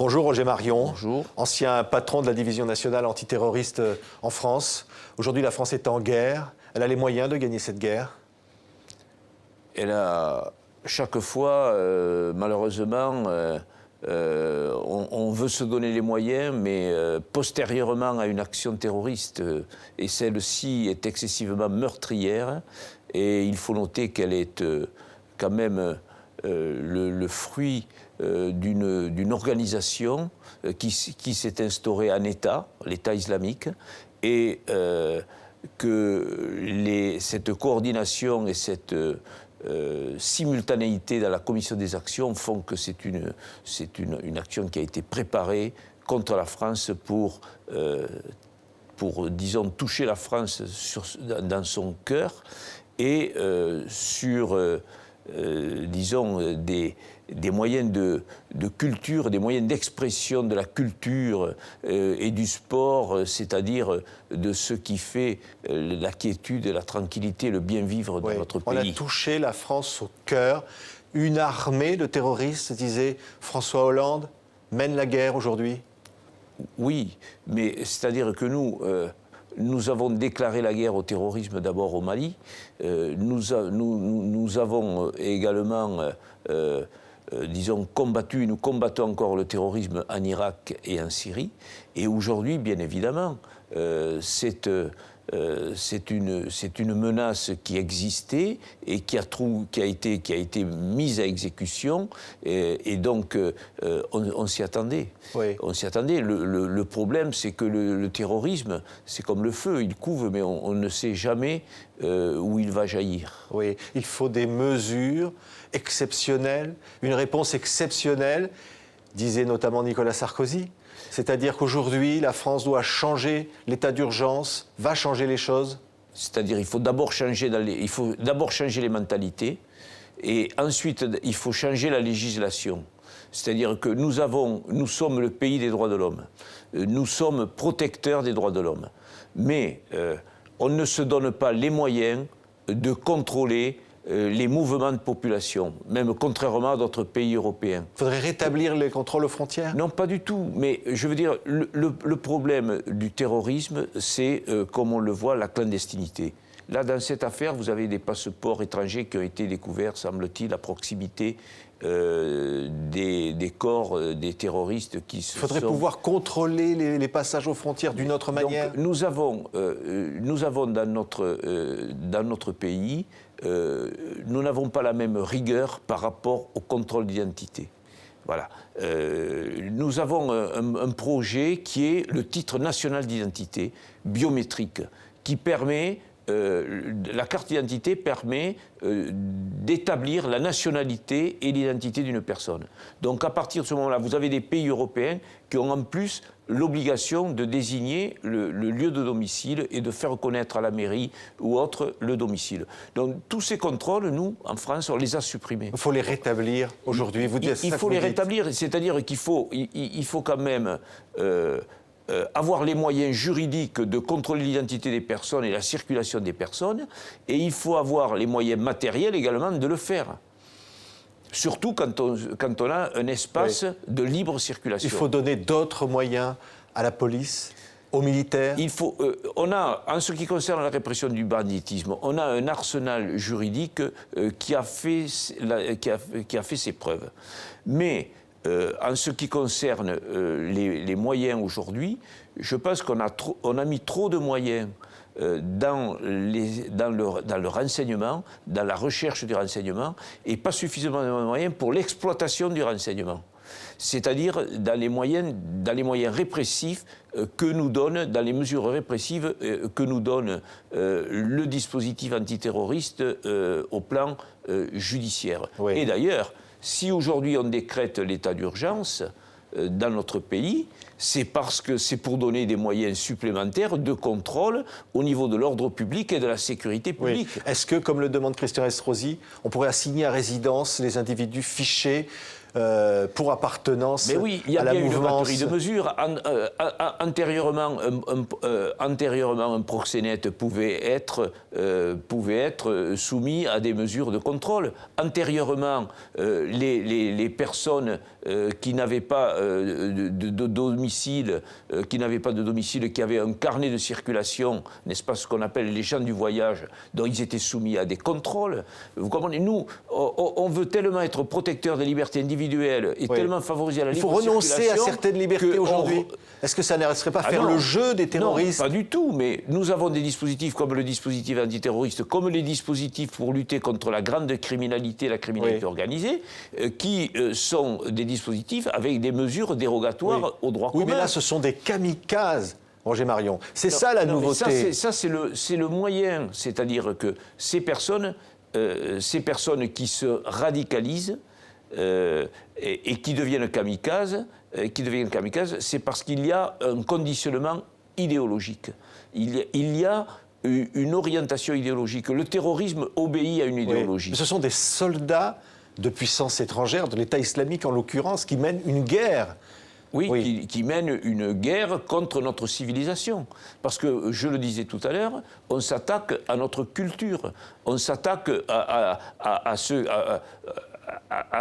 Bonjour Roger Marion, Bonjour. Ancien patron de la division nationale antiterroriste en France. Aujourd'hui, la France est en guerre. Elle a les moyens de gagner cette guerre? Elle a chaque fois, malheureusement, on veut se donner les moyens, mais postérieurement à une action terroriste, et celle-ci est excessivement meurtrière, et il faut noter qu'elle est quand même le fruit d'une organisation qui s'est instaurée en État, l'État islamique, et que cette coordination et cette simultanéité dans la commission des actions font que c'est une action qui a été préparée contre la France pour disons, toucher la France dans son cœur et sur, disons, des moyens de culture, des moyens d'expression de la culture et du sport, c'est-à-dire de ce qui fait la quiétude, la tranquillité, le bien-vivre dans notre pays. On a touché la France au cœur. Une armée de terroristes, disait François Hollande, mène la guerre aujourd'hui. Oui, mais c'est-à-dire que nous avons déclaré la guerre au terrorisme d'abord au Mali. Nous avons également, disons, combattu, nous combattons encore le terrorisme en Irak et en Syrie. Et aujourd'hui, bien évidemment, c'est une menace qui existait et qui a été mise à exécution. Et donc, on s'y attendait. Oui. On s'y attendait. Le problème, c'est que le terrorisme, c'est comme le feu, il couve, mais on ne sait jamais où il va jaillir. Oui, il faut des mesures exceptionnelles, une réponse exceptionnelle, disait notamment Nicolas Sarkozy. C'est-à-dire qu'aujourd'hui, la France doit changer l'état d'urgence, va changer les choses. C'est-à-dire qu'il faut d'abord changer les mentalités et ensuite il faut changer la législation. C'est-à-dire que nous sommes le pays des droits de l'homme. Nous sommes protecteurs des droits de l'homme. Mais on ne se donne pas les moyens de contrôler les mouvements de population, même contrairement à d'autres pays européens. Il faudrait rétablir les contrôles aux frontières? Non, pas du tout. Mais je veux dire, le problème du terrorisme, c'est, comme on le voit, la clandestinité. Là, dans cette affaire, vous avez des passeports étrangers qui ont été découverts, semble-t-il, à proximité des corps des terroristes qui se sont... Il faudrait pouvoir contrôler les passages aux frontières d'une autre manière. Donc, nous avons dans notre pays, nous n'avons pas la même rigueur par rapport au contrôle d'identité. Voilà. Nous avons un projet qui est le titre national d'identité biométrique, qui permet... la carte d'identité permet d'établir la nationalité et l'identité d'une personne. Donc à partir de ce moment-là, vous avez des pays européens qui ont en plus l'obligation de désigner le lieu de domicile et de faire connaître à la mairie ou autre le domicile. Donc tous ces contrôles, nous, en France, on les a supprimés. Il faut les rétablir aujourd'hui. Il faut les rétablir, c'est-à-dire qu'il faut quand même... avoir les moyens juridiques de contrôler l'identité des personnes et la circulation des personnes, et il faut avoir les moyens matériels également de le faire. Surtout quand on a un espace de libre circulation. Il faut donner d'autres moyens à la police, aux militaires. En ce qui concerne la répression du banditisme, on a un arsenal juridique qui a fait ses preuves. Mais en ce qui concerne les moyens aujourd'hui, je pense qu'on a mis trop de moyens dans le renseignement, dans la recherche du renseignement, et pas suffisamment de moyens pour l'exploitation du renseignement. C'est-à-dire dans les moyens répressifs que nous donne, dans les mesures répressives que nous donne le dispositif antiterroriste au plan judiciaire. Oui. Et d'ailleurs, si aujourd'hui on décrète l'état d'urgence dans notre pays, c'est parce que c'est pour donner des moyens supplémentaires de contrôle au niveau de l'ordre public et de la sécurité publique. Oui. Est-ce que, comme le demande Christian Estrosi, on pourrait assigner à résidence les individus fichés pour appartenance Mais oui, il y a à la bien une mouvance. batterie de mesures. Antérieurement, un proxénète pouvait être soumis à des mesures de contrôle. Antérieurement, les personnes qui n'avaient pas de domicile, qui avaient un carnet de circulation, n'est-ce pas, ce qu'on appelle les gens du voyage, dont ils étaient soumis à des contrôles. Vous comprenez, nous, on veut tellement être protecteurs des libertés individuelles et tellement favoriser la libre circulation. Il faut renoncer à certaines libertés aujourd'hui. Est-ce que ça ne serait pas faire le jeu des terroristes? Non, pas du tout, mais nous avons des dispositifs comme le dispositif antiterroriste, comme les dispositifs pour lutter contre la grande criminalité, la criminalité organisée, qui sont des dispositifs avec des mesures dérogatoires au droit commun. Oui, mais là, ce sont des kamikazes, Roger Marion. C'est ça la nouveauté. Ça, c'est le moyen, c'est-à-dire que ces personnes qui se radicalisent et qui deviennent kamikazes, c'est parce qu'il y a un conditionnement idéologique. Il y a une orientation idéologique. Le terrorisme obéit à une idéologie. Mais ce sont des soldats de puissance étrangère, de l'État islamique en l'occurrence, qui mènent une guerre. Oui. Qui mènent une guerre contre notre civilisation. Parce que, je le disais tout à l'heure, on s'attaque à notre culture, on s'attaque à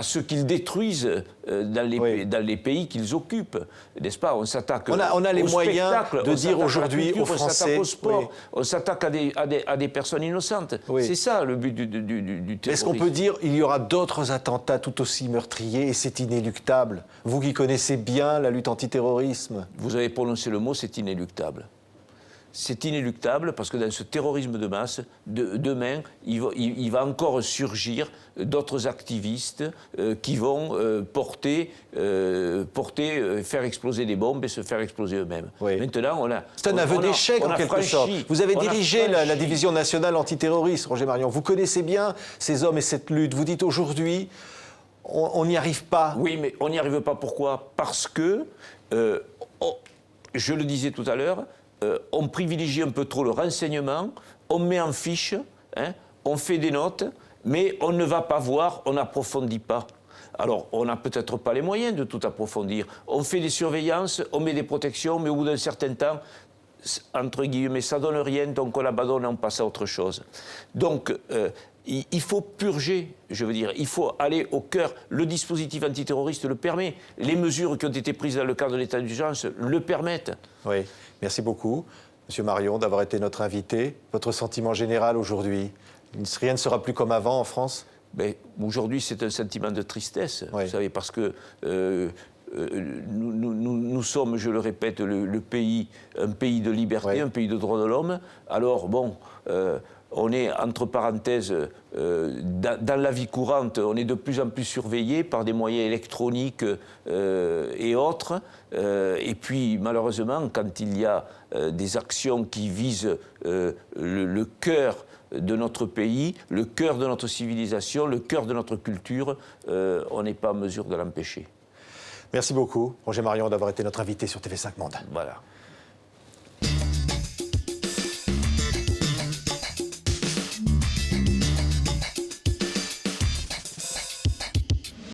ceux qu'ils détruisent dans les pays qu'ils occupent, n'est-ce pas? On s'attaque on a les moyens de dire aujourd'hui aux Français... On s'attaque au sport, on s'attaque à des personnes innocentes. C'est ça le but du terrorisme. Est-ce qu'on peut dire qu'il y aura d'autres attentats tout aussi meurtriers et c'est inéluctable? Vous qui connaissez bien la lutte antiterrorisme. Vous avez prononcé le mot, c'est inéluctable. C'est inéluctable parce que dans ce terrorisme de masse, demain, il va encore surgir d'autres activistes qui vont faire exploser des bombes et se faire exploser eux-mêmes. Maintenant, c'est un aveu d'échec en quelque sorte. Vous avez dirigé la division nationale antiterroriste, Roger Marion. Vous connaissez bien ces hommes et cette lutte. Vous dites aujourd'hui, on n'y arrive pas. Oui, mais on n'y arrive pas. Pourquoi? Parce que, je le disais tout à l'heure, on privilégie un peu trop le renseignement, on met en fiche, on fait des notes, mais on ne va pas voir, on n'approfondit pas. Alors, on n'a peut-être pas les moyens de tout approfondir. On fait des surveillances, on met des protections, mais au bout d'un certain temps, entre guillemets, ça ne donne rien, donc on abandonne et on passe à autre chose. Donc, il faut purger, je veux dire, il faut aller au cœur. Le dispositif antiterroriste le permet. Les mesures qui ont été prises dans le cadre de l'état d'urgence le permettent. Oui, merci beaucoup, Monsieur Marion, d'avoir été notre invité. Votre sentiment général aujourd'hui? Rien ne sera plus comme avant en France? Aujourd'hui, c'est un sentiment de tristesse, vous savez, parce que nous sommes, je le répète, un pays de liberté, un pays de droits de l'homme. Alors, bon... on est, entre parenthèses, dans la vie courante, on est de plus en plus surveillé par des moyens électroniques et autres. Et puis, malheureusement, quand il y a des actions qui visent le cœur de notre pays, le cœur de notre civilisation, le cœur de notre culture, on n'est pas en mesure de l'empêcher. Merci beaucoup, Roger Marion, d'avoir été notre invité sur TV5 Monde. Voilà.